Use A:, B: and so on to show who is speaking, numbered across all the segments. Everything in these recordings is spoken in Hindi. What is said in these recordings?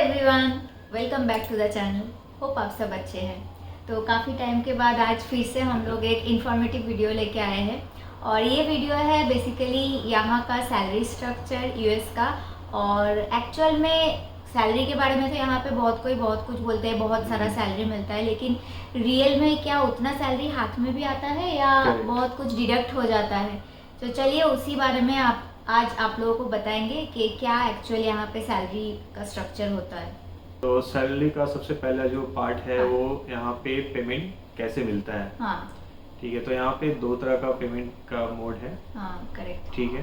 A: Everyone, welcome back to the channel. Hope आप सब अच्छे हैं। तो काफ़ी टाइम के बाद आज फिर से हम लोग एक इन्फॉर्मेटिव वीडियो लेके आए हैं और ये वीडियो है बेसिकली यहाँ का सैलरी स्ट्रक्चर यूएस का। और एक्चुअल में सैलरी के बारे में तो यहाँ पे बहुत कुछ बोलते हैं, बहुत सारा सैलरी मिलता है, लेकिन रियल में क्या उतना सैलरी हाथ में भी आता है या बहुत कुछ डिडक्ट हो जाता है। तो चलिए उसी बारे में आज आप लोगों को बताएंगे कि क्या एक्चुअली यहाँ पे सैलरी का स्ट्रक्चर होता है।
B: तो सैलरी का सबसे पहला जो पार्ट है
A: हाँ।
B: वो यहाँ पे पेमेंट कैसे मिलता है।
A: हाँ
B: ठीक है, तो यहाँ पे दो तरह का पेमेंट का मोड है।
A: हाँ करेक्ट।
B: ठीक है,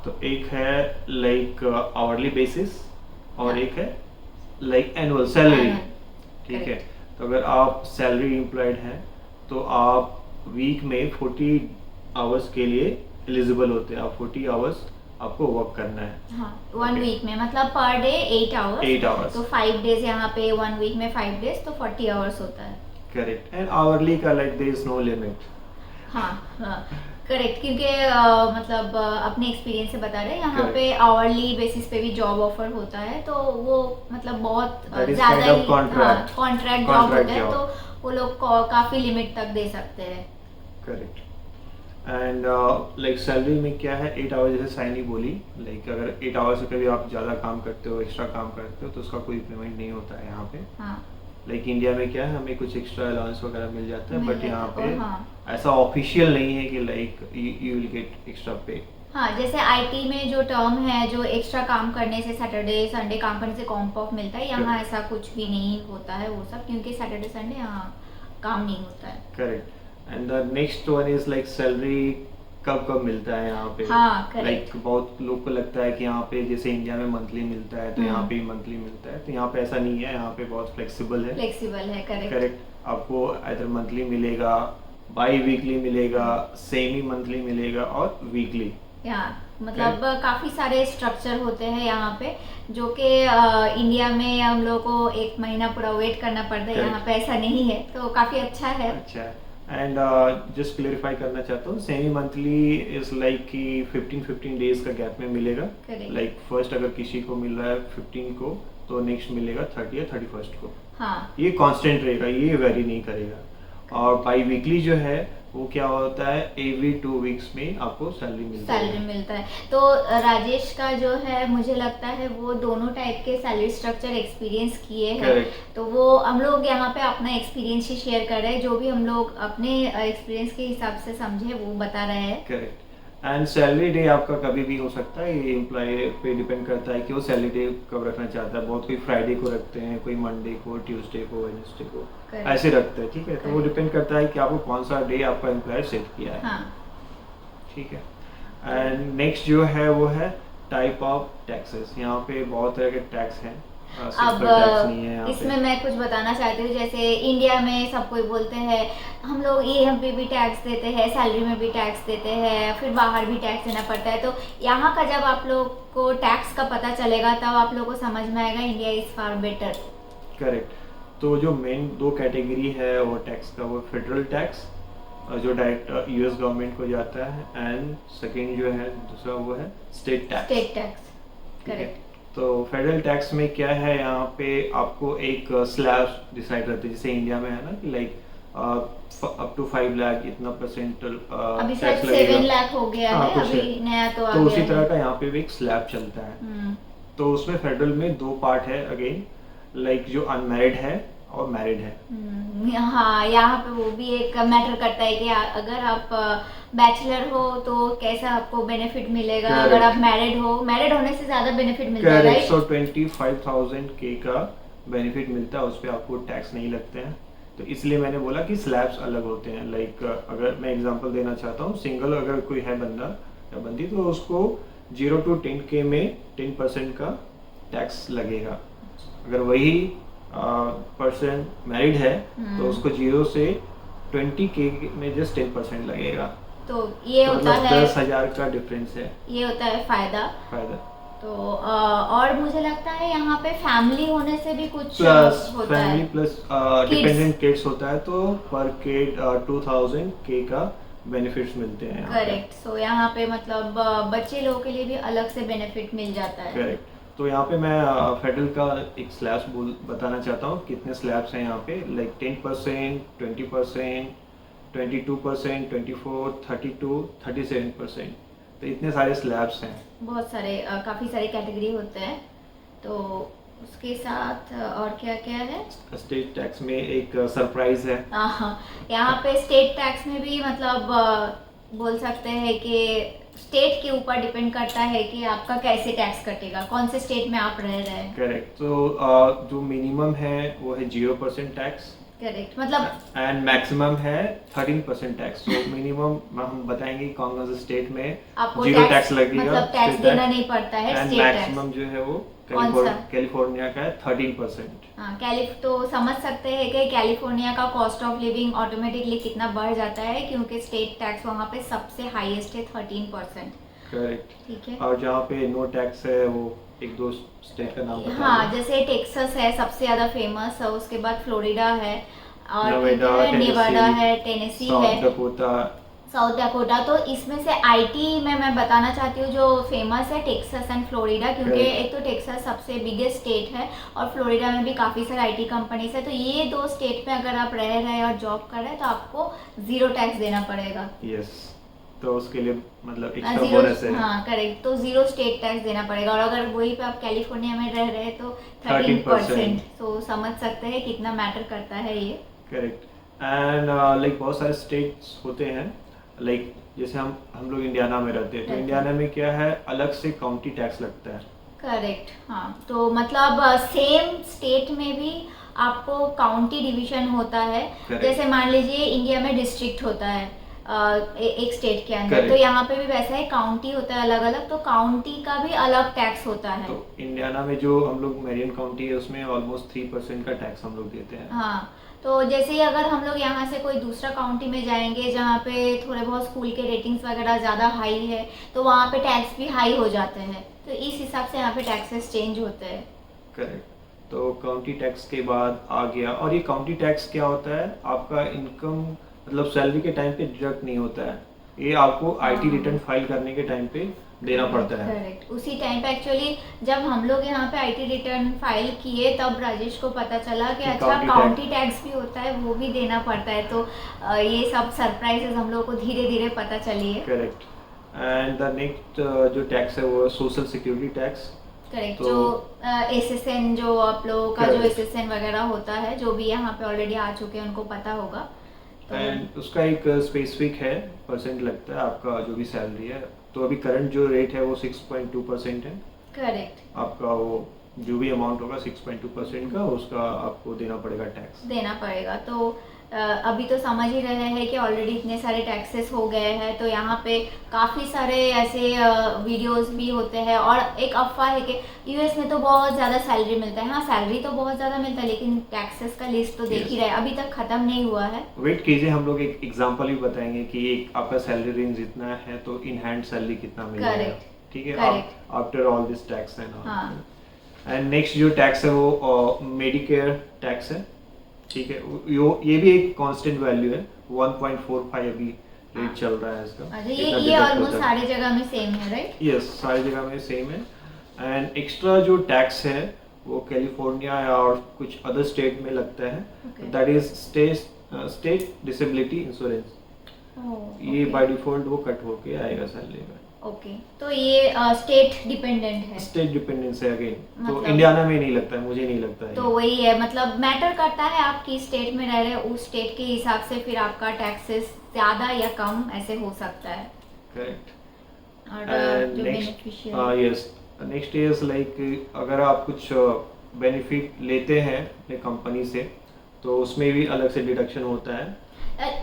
B: तो एक है लाइक आवरली बेसिस और
A: हाँ।
B: एक है लाइक एनुअल सैलरी।
A: Annual,
B: ठीक है,
A: correct.
B: तो अगर आप सैलरी एम्प्लॉयड हैं तो आप वीक में 40 आवर्स के लिए एलिजिबल होते हैं। आप 40 आवर्स आपको वर्क करना है।
A: हाँ, 1 वीक में मतलब पर डे 8 आवर्स।
B: 8 आवर्स,
A: तो 5 डेज यहाँ पे 1 वीक में 5 डेज तो 40 आवर्स होता है।
B: करेक्ट। एंड आवरली का like there is no limit.
A: हाँ हाँ करेक्ट, क्योंकि मतलब अपने एक्सपीरियंस से बता रहे हैं यहाँ
B: Correct.
A: पे आवरली बेसिस पे भी जॉब ऑफर होता है, तो वो मतलब बहुत
B: That is
A: ज़्यादा
B: kind of
A: he
B: contract.
A: Contract job
B: Contract
A: होता है,
B: job.
A: तो वो लोग काफ़ी लिमिट तक दे सकते हैं।
B: करेक्ट। एंड लाइक सैलरी में क्या है, 8 आवर्स जैसे साइनी बोली, लाइक अगर 8 आवर्स से कभी आप ज़्यादा काम करते हो, एक्स्ट्रा काम करते हो तो उसका कोई पेमेंट नहीं होता है यहाँ पे।
A: हाँ
B: लाइक इंडिया में क्या है, हमें कुछ एक्स्ट्रा अलाउंस वगैरह मिल जाता है,
A: मिल
B: बट
A: जाता
B: यहाँ
A: है,
B: पे
A: हाँ।
B: ऐसा ऑफिशियल नहीं है कि like you will get extra पे।
A: हाँ, जैसे आईटी में जो टर्म है, जो एक्स्ट्रा काम करने से, सैटरडे संडे काम करने से कॉम्प ऑफ मिलता है, यहाँ
B: Correct.
A: ऐसा कुछ भी नहीं होता है वो सब, क्योंकि सैटरडे संडे यहाँ काम नहीं होता है।
B: Correct. And the next one is like salary कब कब मिलता है यहाँ पे।
A: हाँ, correct.
B: लाइक बहुत लोग को लगता है कि यहाँ पे जैसे इंडिया में मंथली मिलता है तो यहाँ पे मंथली मिलता है, तो यहाँ पे ऐसा नहीं है। यहाँ पे बहुत फ्लेक्सिबल है।
A: फ्लेक्सिबल है, करेक्ट।
B: करेक्ट, आपको इधर मंथली मिलेगा, बाई वीकली मिलेगा, सेमी मंथली मिलेगा और वीकली।
A: यहाँ मतलब काफ़ी सारे स्ट्रक्चर होते हैं यहाँ पे, जो कि इंडिया में हम लोग को 1 महीना पूरा वेट करना पड़ता है, यहाँ पे ऐसा नहीं है, तो काफ़ी अच्छा है।
B: अच्छा है। एंड जस्ट क्लेरिफाई करना चाहता हूँ, सेमी मंथली इज लाइक कि 15 डेज का गैप में मिलेगा।
A: Correct.
B: लाइक फर्स्ट अगर किसी को मिल रहा है 15 को तो नेक्स्ट मिलेगा 30 या 31 को।
A: हाँ,
B: ये कांस्टेंट रहेगा, ये वेरी नहीं करेगा। और बाई वीकली जो है वो क्या होता है, एवरी 2 वीक्स में आपको सैलरी मिलता है।
A: सैलरी मिलता है। तो राजेश का जो है, मुझे लगता है वो दोनों टाइप के सैलरी स्ट्रक्चर एक्सपीरियंस किए हैं।
B: Correct.
A: तो वो हम लोग यहाँ पे अपना एक्सपीरियंस ही शेयर कर रहे हैं, जो भी हम लोग अपने एक्सपीरियंस के हिसाब से समझे वो बता रहे हैं।
B: करेक्ट। एंड सैलरी डे आपका कभी भी हो सकता है, ये एम्प्लॉय पे डिपेंड करता है कि वो सैलरी डे कब रखना चाहता है। बहुत कोई फ्राइडे को रखते हैं, कोई मंडे को, ट्यूसडे को, वेडनेसडे को,
A: Correct.
B: ऐसे रखते हैं। ठीक है, तो वो डिपेंड करता है कि आपको कौन सा डे आपका एम्प्लॉयर सेट किया है।
A: हाँ
B: ठीक है। एंड नेक्स्ट जो है वो है टाइप ऑफ टैक्सेस। यहाँ पे बहुत तरह के टैक्स हैं।
A: अब
B: नहीं है यहाँ
A: इसमें
B: पे।
A: मैं कुछ बताना चाहती हूँ। जैसे इंडिया में सब कोई बोलते हैं हम लोग ईएम पे भी टैक्स देते हैं, सैलरी में भी टैक्स देते हैं, फिर बाहर भी टैक्स देना पड़ता है। तो यहाँ का जब आप लोग को टैक्स का पता चलेगा तब आप लोग को समझ में आएगा India is far better.
B: Correct. तो जो मेन 2 कैटेगरी है वो टैक्स का, वो फेडरल टैक्स जो डायरेक्ट यूएस गवर्नमेंट को जाता है, एंड सेकेंड जो है दूसरा वो है स्टेट टैक्स।
A: स्टेट टैक्स,
B: ठीक है।
A: करेक्ट।
B: तो फेडरल टैक्स में क्या है, यहाँ पे आपको एक स्लैब डिसाइड करते हैं, जैसे इंडिया में है ना कि लाइक अप टू 5 लाख इतना परसेंट
A: अभी शायद
B: टैक्स
A: 7
B: लगेगा।
A: लाख हो गया
B: हाँ,
A: है,
B: कुछ
A: अभी नया तो आ
B: तो
A: गया
B: उसी तरह
A: है।
B: का यहाँ पे भी एक स्लैब चलता है। तो उसमें फेडरल में 2 पार्ट है अगेन, लाइक जो अनमैरिड है और मैरिड है।
A: हाँ, यहाँ पे वो भी एक मैटर करता है कि अगर आप बैचलर हो तो कैसा आपको बेनिफिट मिलेगा।
B: Correct.
A: अगर आप मैरिड होने से ज्यादा बेनिफिट मिलता है,
B: करेक्ट।
A: राइट?
B: सो 25,000 के का बेनिफिट मिलता है, उस पर आपको टैक्स नहीं लगते हैं। तो इसलिए मैंने बोला कि स्लैब्स अलग होते हैं। लाइक अगर मैं एग्जांपल देना चाहता हूँ, सिंगल अगर कोई है बंदा या बंदी, तो उसको 0 to 10K में 10% का टैक्स लगेगा। अगर वही पर्सन मैरिड है तो उसको 0 से 20K में जस्ट 10% लगेगा।
A: तो ये
B: तो
A: होता
B: मतलब
A: है
B: 10,000 का डिफरेंस है।
A: ये होता है फायदा। तो
B: फायदा
A: और मुझे लगता है यहाँ पे फैमिली होने से भी कुछ
B: प्लस
A: होता
B: फैमिली
A: है।
B: Plus
A: Kids.
B: डिपेंडेंट किड्स होता है, तो पर किड 2000 के का बेनिफिट्स मिलते हैं।
A: करेक्ट। सो यहाँ पे मतलब बच्चे लोगों के लिए भी अलग से बेनिफिट मिल जाता है।
B: करेक्ट। तो यहाँ पे मैं फेडरल का एक स्लैब्स बताना चाहता हूँ कितने स्लैब्स हैं यहाँ पे, लाइक 10%, 20%, 22%, 24, 32, 37%। तो इतने सारे स्लैब्स हैं।
A: बहुत सारे काफ़ी सारे कैटेगरी होते हैं। तो उसके साथ और क्या क्या है?
B: स्टेट टैक्स में एक सरप्राइज है।
A: हाँ, यहाँ पे स्टेट टैक्स में भी मतलब बोल सकते हैं कि स्टेट के ऊपर डिपेंड करता है कि आपका कैसे टैक्स कटेगा, कौन से स्टेट में आप रह रहे हैं।
B: करेक्ट। तो जो मिनिमम है वो है 0% टैक्स
A: करेक्ट, मतलब
B: एंड मैक्सिमम है 13% टैक्स। तो मिनिमम हम बताएंगे कौन कौन से स्टेट में
A: आपको
B: 0 टैक्स लगेगा,
A: मतलब टैक्स देना नहीं पड़ता है,
B: एंड
A: स्टेट टैक्स।
B: मैक्सिमम जो है वो
A: कौन सा?
B: कैलिफोर्निया का है 13%।
A: हाँ, तो समझ सकते हैं कि कैलिफोर्निया का कॉस्ट ऑफ लिविंग ऑटोमेटिकली कितना बढ़ जाता है, क्योंकि स्टेट टैक्स वहाँ पे सबसे हाईएस्ट है 13%।
B: करेक्ट।
A: ठीक है।
B: और जहाँ पे नो टैक्स है वो एक दो स्टेट का नाम बता
A: हाँ, जैसे टेक्सास है सबसे ज़्यादा फेमस है, उसके बाद फ्लोरिडा है, और
B: नेवाडा,
A: नेवाडा है, टेनेसी है,
B: साउथ डकोटा।
A: South Dakota. तो इसमें से आईटी में मैं बताना चाहती हूँ जो फेमस है टेक्सास एंड फ्लोरिडा, क्योंकि
B: Correct.
A: एक तो टेक्सास सबसे बिगेस्ट स्टेट है और फ्लोरिडा में भी काफ़ी सारे आईटी कंपनीज है। तो ये दो स्टेट में अगर आप रह रहे हैं और जॉब कर रहे हैं तो आपको 0 टैक्स देना पड़ेगा।
B: यस, तो उसके लिए मतलब एक्स्ट्रा बोनस है।
A: हाँ करेक्ट, तो 0 स्टेट टैक्स देना पड़ेगा। और अगर वहीं पे आप कैलिफोर्निया में रह रहे हैं तो 13%। तो समझ सकते हैं कितना मैटर करता है ये।
B: करेक्ट। एंड लाइक बहुत सारे स्टेट्स होते हैं, लाइक जैसे हम लोग इंडियाना में रहते हैं, तो इंडियाना में क्या है, अलग से काउंटी टैक्स लगता है। करेक्ट।
A: हाँ, तो मतलब सेम स्टेट में भी आपको काउंटी डिवीजन होता है।
B: Correct.
A: जैसे मान लीजिए इंडिया में डिस्ट्रिक्ट होता है एक स्टेट के अंदर,
B: Correct.
A: तो यहाँ पे भी वैसा है, काउंटी होता है अलग अलग, तो काउंटी का भी अलग टैक्स होता है।
B: तो इंडियाना में जो हम लोग मेरियन काउंटी है उसमें ऑलमोस्ट 3% का टैक्स हम लोग देते हैं।
A: हाँ, तो जैसे ही अगर हम लोग यहाँ से कोई दूसरा काउंटी में जाएंगे जहाँ पे थोड़े बहुत स्कूल के रेटिंग्स वगैरह ज़्यादा हाई है, तो वहाँ पे टैक्स भी हाई हो जाते हैं। तो इस हिसाब से यहाँ पे टैक्सेस चेंज होते हैं।
B: करेक्ट। तो काउंटी टैक्स के बाद आ गया, और ये काउंटी टैक्स क्या होता है, आपका इनकम मतलब सैलरी के टाइम पे डिडक्ट नहीं होता है, ये आपको आईटी रिटर्न फाइल करने के टाइम पे देना पड़ता है।
A: करेक्ट, उसी टाइम पे एक्चुअली जब हम लोग यहाँ पे आईटी रिटर्न फाइल किए तब राजेश को पता चला कि अच्छा काउंटी टैक्स भी होता है, वो भी देना पड़ता है। तो ये सब सरप्राइजेस हम लोग को धीरे धीरे पता चली है।
B: करेक्ट। एंड द नेक्स्ट जो टैक्स है वो सोशल सिक्योरिटी टैक्स।
A: करेक्ट, जो एसएसएन, जो आप लोगों का जो एसएसएन वगैरह होता है, जो भी यहाँ पे ऑलरेडी आ चुके हैं उनको पता होगा।
B: एंड उसका एक स्पेसिफिक है परसेंट लगता है आपका जो भी सैलरी है। तो अभी करंट जो रेट है वो 6.2% है।
A: करेक्ट,
B: आपका वो जो भी अमाउंट होगा 6.2% का, उसका आपको देना पड़ेगा, टैक्स
A: देना पड़ेगा। तो अभी तो समझ ही रहे हैं कि ऑलरेडी इतने सारे टैक्सेस हो गए हैं, तो यहाँ पे काफ़ी सारे ऐसे वीडियोस भी होते हैं। और एक अफवाह है कि यूएस में तो बहुत ज़्यादा सैलरी मिलता है। हाँ, सैलरी तो बहुत ज़्यादा मिलता है, लेकिन टैक्सेस का लिस्ट तो देख ही रहे, अभी तक ख़त्म नहीं हुआ है।
B: वेट कीजिए, हम लोग एक एग्जांपल भी बताएंगे कि एक आपका सैलरी रेंज इतना है तो इन हैंड सैलरी कितना मिलेगा। ठीक है, after all this tax and next जो टैक्स है वो मेडिकेयर टैक्स है। ठीक है, ये भी एक कांस्टेंट वैल्यू है, 1.45 अभी रेट चल रहा है इसका।
A: अच्छा, ये ऑलमोस्ट सारी जगह में सेम है, राइट?
B: यस, सारी जगह में सेम है। एंड एक्स्ट्रा जो टैक्स है वो कैलिफोर्निया और कुछ अदर स्टेट में लगता है, that is state disability insurance. ये बाय डिफॉल्ट वो कट होके आएगा सैलरी में।
A: ओके, तो ये स्टेट डिपेंडेंट है।
B: स्टेट डिपेंडेंस है अगेन,
A: मतलब,
B: तो इंडियाना में नहीं लगता है, मुझे नहीं लगता है।
A: तो वही है, मतलब मैटर करता है आप किस स्टेट में रह रहे हैं, उस स्टेट के हिसाब से फिर आपका टैक्सेस ज़्यादा या कम ऐसे हो सकता है।
B: करेक्ट।
A: और जो beneficial,
B: yes, next is like अगर आप कुछ बेनिफिट लेते हैं अपने कंपनी से तो उसमें भी अलग से डिडक्शन होता है।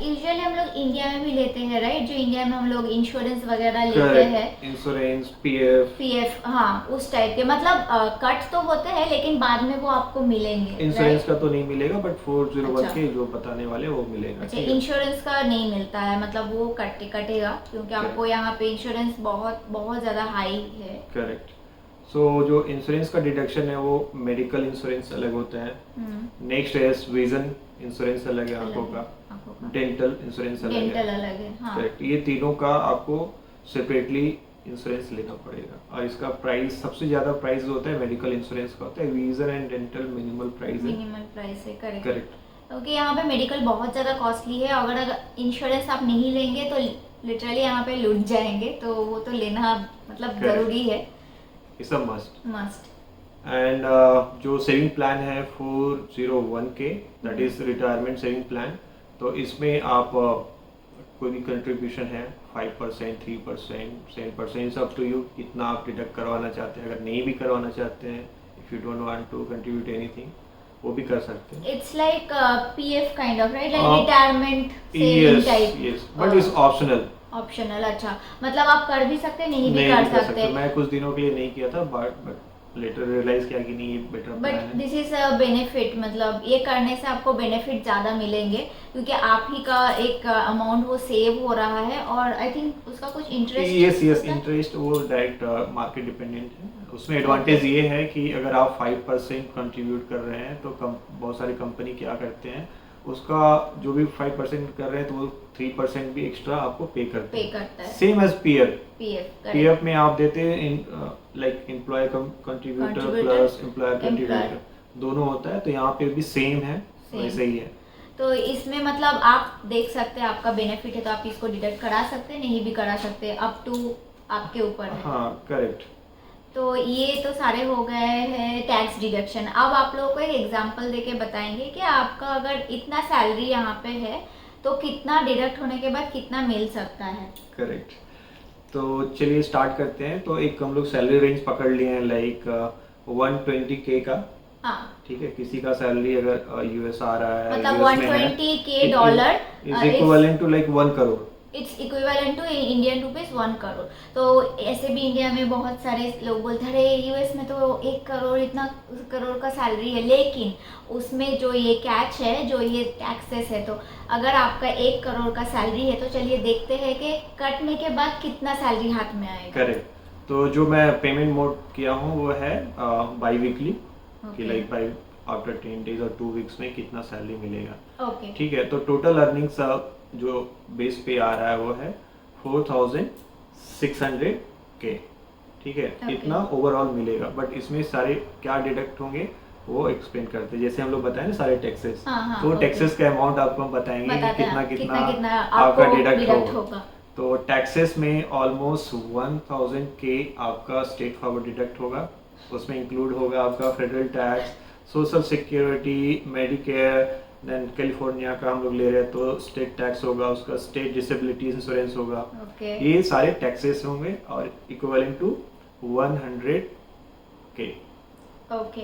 A: यूजुअली हम लोग इंडिया में भी लेते हैं, राइट? जो इंडिया में हम लोग इंश्योरेंस वगैरह लेते हैं,
B: इंश्योरेंस, पीएफ,
A: हाँ, उस टाइप के, मतलब कट तो होते हैं लेकिन बाद में वो आपको मिलेंगे।
B: इंश्योरेंस का तो नहीं मिलेगा, बट 401 के जो बताने वाले वो मिलेगा।
A: अच्छा, इंश्योरेंस का नहीं मिलता है, मतलब वो कटेगा क्योंकि आपको यहाँ पे इंश्योरेंस बहुत बहुत ज़्यादा हाई है।
B: करेक्ट। सो जो इंश्योरेंस का डिडक्शन है वो मेडिकल इंश्योरेंस अलग होता है, नेक्स्ट है विजन इंश्योरेंस अलग है आंखों का, डेंटल इंश्योरेंस अलग है।
A: हाँ।
B: करेक्ट, ये तीनों का आपको सेपरेटली इंश्योरेंस लेना पड़ेगा। और इसका प्राइस सबसे ज़्यादा प्राइस जो होता है मेडिकल इंश्योरेंस का होता है, vision and dental minimal price है।
A: मिनिमल प्राइस है, करेक्ट।
B: करेक्ट।
A: क्योंकि यहाँ पे मेडिकल बहुत ज़्यादा कॉस्टली है, अगर इंश्योरेंस आप नहीं लेंगे तो लिटरली यहाँ पे लूट जाएंगे, तो वो तो लेना मतलब
B: Correct.
A: ज़रूरी है,
B: it's a must.
A: Must.
B: And जो सेविंग प्लान है 401k, that is retirement saving plan, तो इसमें आप कोई भी कंट्रीब्यूशन है 5%, 3%, 7%, इट्स अप टू यू कितना आप डिडक्ट करवाना चाहते हैं। अगर नहीं भी करवाना चाहते हैं, if you don't want to contribute anything, वो भी कर सकते हैं।
A: It's like PF kind of, right, like retirement saving
B: yes
A: type.
B: Yes, but it's optional.
A: Optional, अच्छा, मतलब आप कर भी सकते हैं, नहीं भी
B: नहीं
A: कर
B: भी कर
A: सकते।
B: सकते। मैं कुछ दिनों के लिए नहीं किया था, बट लेटर रियलाइज किया कि नहीं, ये बेटर प्लान
A: बट
B: है।
A: दिस इज अ बेनिफिट, मतलब ये करने से आपको बेनिफिट ज़्यादा मिलेंगे, क्योंकि आप ही का एक अमाउंट वो सेव हो रहा है, और आई थिंक उसका कुछ इंटरेस्ट।
B: यस यस, इंटरेस्ट वो डायरेक्ट मार्केट डिपेंडेंट है। उसमें एडवांटेज ये है कि अगर आप 5% कंट्रीब्यूट कर रहे हैं तो बहुत सारी कंपनी क्या करते हैं, उसका जो भी 5% कर रहे हैं तो वो 3% भी एक्स्ट्रा आपको पे करता है। Same as PF. पीएफ में आप देते हैं like employ contributor plus employer contributor, दोनों होता है, तो यहाँ पे भी सेम है, वैसे ही है।
A: तो इसमें मतलब आप देख सकते हैं, आपका बेनिफिट है तो आप इसको डिडक्ट करा सकते हैं, नहीं भी करा सकते, अप टू आपके ऊपर है।
B: हाँ करेक्ट।
A: तो ये तो सारे हो गए हैं टैक्स डिडक्शन। अब आप लोगों को एक एग्जांपल देके बताएंगे कि आपका अगर इतना सैलरी यहाँ पे है तो कितना डिडक्ट होने के बाद कितना मिल सकता है।
B: करेक्ट। तो चलिए स्टार्ट करते हैं। तो एक हम लोग सैलरी रेंज पकड़ लिए हैं लाइक 120k का।
A: हाँ,
B: ठीक है, किसी का सैलरी अगर यूएस आ रहा है,
A: मतलब
B: US में है,
A: 120k dollar
B: is equivalent to like 1 crore.
A: It's equivalent to Indian rupees 1 crore. तो ऐसे भी इंडिया में बहुत सारे लोग बोलते हैं अरे यूएस में तो 1 करोड़, इतना करोड़ का सैलरी है, लेकिन उसमें जो ये कैच है, जो ये टैक्सेस है, तो अगर आपका 1 करोड़ का सैलरी है तो चलिए देखते हैं कि कटने के बाद कितना सैलरी हाथ में आएगा।
B: करेक्ट। तो जो मैं पेमेंट मोड किया हूँ वो है बाई वीकली, कि लाइक बाई आफ्टर 10 डेज और 2 वीक्स में कितना सैलरी मिलेगा।
A: ओके,
B: ठीक है। तो टोटल अर्निंग्स जो बेस पे आ रहा है वो है 4600k। ठीक है, इतना ओवरऑल मिलेगा, बट इसमें सारे क्या डिडक्ट होंगे वो एक्सप्लेन करते हैं। जैसे हम लोग बताएं ना सारे टैक्सेस, तो टैक्सेस का अमाउंट आपको हम बताएंगे कि कितना कितना आपका डिडक्ट होगा। तो टैक्सेस में ऑलमोस्ट 1000k आपका स्टेट फॉरवर्ड डिडक्ट होगा। उसमें इंक्लूड होगा आपका federal tax, social security, Medicare, then California का हम लोग ले रहे हैं तो स्टेट टैक्स होगा, उसका स्टेट डिसेबिलिटी इंश्योरेंस होगा। ये सारे टैक्सेस होंगे और equivalent to 100k।
A: Okay,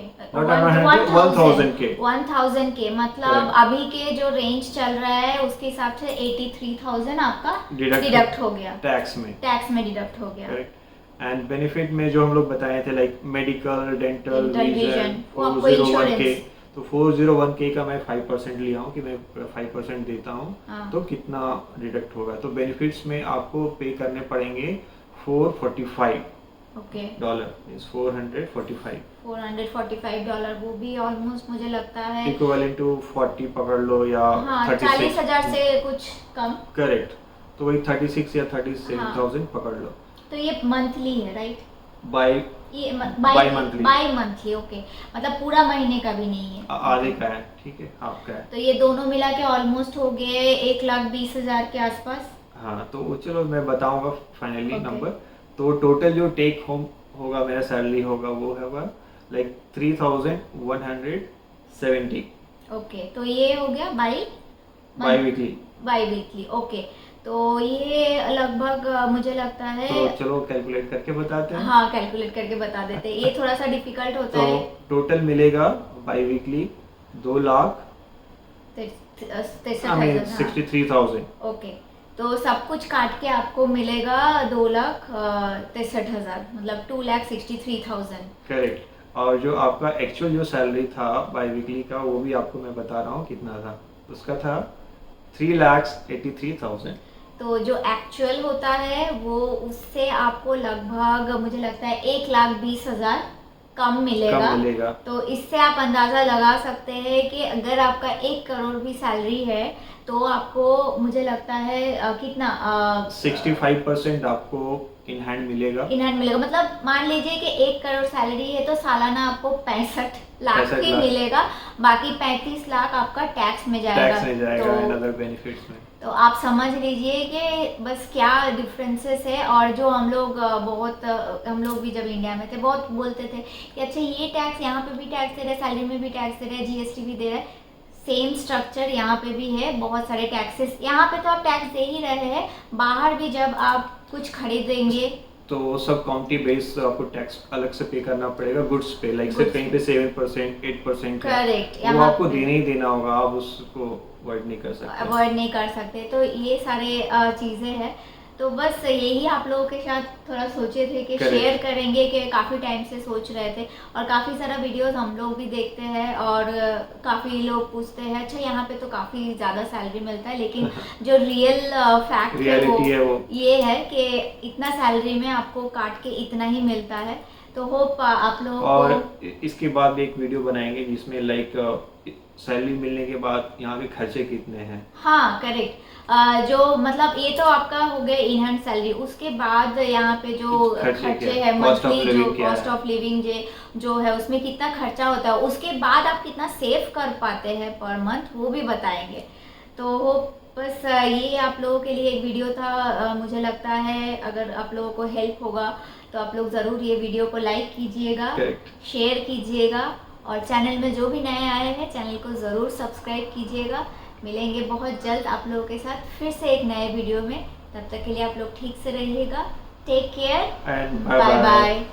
B: 1000k
A: मतलब अभी के जो रेंज चल रहा है उसके हिसाब से 83,000 आपका डिडक्ट हो गया, टैक्स में डिडक्ट हो गया।
B: करेक्ट। एंड बेनिफिट में जो हम लोग बताए थे like medical, dental, vision, 401k, तो 401k का मैं 5% लिया हूँ कि मैं 5% देता हूँ, तो कितना डिडक्ट होगा। तो बेनिफिट्स में आपको पे करने पड़ेंगे $445, मींस
A: $445, वो भी ऑलमोस्ट मुझे लगता है
B: इक्विवेलेंट टू 40 पकड़ लो या
A: 40,000 से कुछ कम।
B: करेक्ट। तो वही 36 या 37,000 पकड़ लो।
A: तो ये मंथली है, राइट?
B: बाय
A: मंथली, ओके, मतलब पूरा महीने का भी नहीं है,
B: आधे का है। ठीक है, हाफ का है।
A: तो ये दोनों मिला के ऑलमोस्ट हो गए 1,20,000 के आसपास।
B: हाँ, तो चलो मैं बताऊंगा फाइनली नंबर। तो टोटल जो टेक होम होगा, मेरा सैलरी होगा, वो होगा लाइक 3,170।
A: ओके, तो ये हो गया बाई वीकली। ओके, तो ये लगभग मुझे लगता है,
B: तो चलो कैलकुलेट करके बताते हैं।
A: हाँ, कैलकुलेट करके बता देते हैं, ये थोड़ा सा डिफिकल्ट होता है।
B: तो टोटल मिलेगा बाई वीकली 2,63,000।
A: ओके, तो सब कुछ काट के आपको मिलेगा 2,63,000, मतलब 2,63,000।
B: करेक्ट। और जो आपका एक्चुअल जो सैलरी था बाई वीकली का, वो भी आपको मैं बता रहा हूँ कितना था। उसका था 3,83,000।
A: तो जो एक्चुअल होता है वो उससे आपको लगभग मुझे लगता है 1,20,000 कम मिलेगा। तो इससे आप अंदाज़ा लगा सकते हैं कि अगर आपका 1 करोड़ भी सैलरी है तो आपको मुझे लगता है कितना
B: 65% आपको इन हैंड मिलेगा।
A: इन हैंड मिलेगा, मतलब मान लीजिए कि 1 करोड़ सैलरी है तो सालाना आपको 65 लाख
B: 65
A: ही
B: लाख।
A: मिलेगा, बाकी 35 लाख आपका टैक्स में जाएगा।
B: टैक्स में जाएगा एंड अदर बेनिफिट्स में।
A: तो आप समझ लीजिए कि बस क्या डिफरेंसेस है। और जो हम लोग हम लोग भी जब इंडिया में थे बहुत बोलते थे कि अच्छा ये टैक्स, यहाँ पे भी टैक्स दे रहे हैं, सैलरी में भी टैक्स दे रहे हैं, जीएसटी भी दे रहे हैं। सेम स्ट्रक्चर यहाँ पे भी है, बहुत सारे टैक्सेस यहाँ पे तो आप टैक्स दे ही रहे हैं, बाहर भी जब आप कुछ खरीदेंगे
B: तो सब काउंटी बेस आपको टैक्स अलग से पे करना पड़ेगा गुड्स पे, लाइक से कहीं पे 7% 8% है,
A: करेक्ट,
B: वो आपको देना ही देना होगा, आप उसको अवॉइड नहीं कर सकते।
A: अवॉइड नहीं कर सकते। तो ये सारे चीज़ें हैं। तो बस यही आप लोगों के साथ थोड़ा सोचे थे कि
B: Correct.
A: शेयर करेंगे, कि काफ़ी टाइम से सोच रहे थे और काफ़ी सारा वीडियोस हम लोग भी देखते हैं और काफ़ी लोग पूछते हैं अच्छा यहाँ पे तो काफ़ी ज़्यादा सैलरी मिलता है, लेकिन जो रियल फैक्ट
B: रियलिटी है वो
A: ये है कि इतना सैलरी में आपको काट के इतना ही मिलता है। तो होप आप लोगों
B: और
A: को
B: इसके बाद एक वीडियो बनाएंगे जिसमें लाइक सैलरी मिलने के बाद यहाँ के खर्चे कितने हैं।
A: हाँ करेक्ट। जो मतलब ये तो आपका हो गया इन हैंड सैलरी, उसके बाद यहाँ पे जो खर्चे है मंथली, जो कॉस्ट ऑफ लिविंग जो है उसमें कितना खर्चा होता है, उसके बाद आप कितना सेव कर पाते हैं पर मंथ, वो भी बताएंगे। तो वो बस ये आप लोगों के लिए एक वीडियो था। मुझे लगता है अगर आप लोगों को हेल्प होगा तो आप लोग ज़रूर ये वीडियो को लाइक कीजिएगा, शेयर कीजिएगा और चैनल में जो भी नए आए हैं चैनल को ज़रूर सब्सक्राइब कीजिएगा। मिलेंगे बहुत जल्द आप लोगों के साथ फिर से एक नए वीडियो में। तब तक के लिए आप लोग ठीक से रहिएगा। Take care,
B: and
A: bye bye.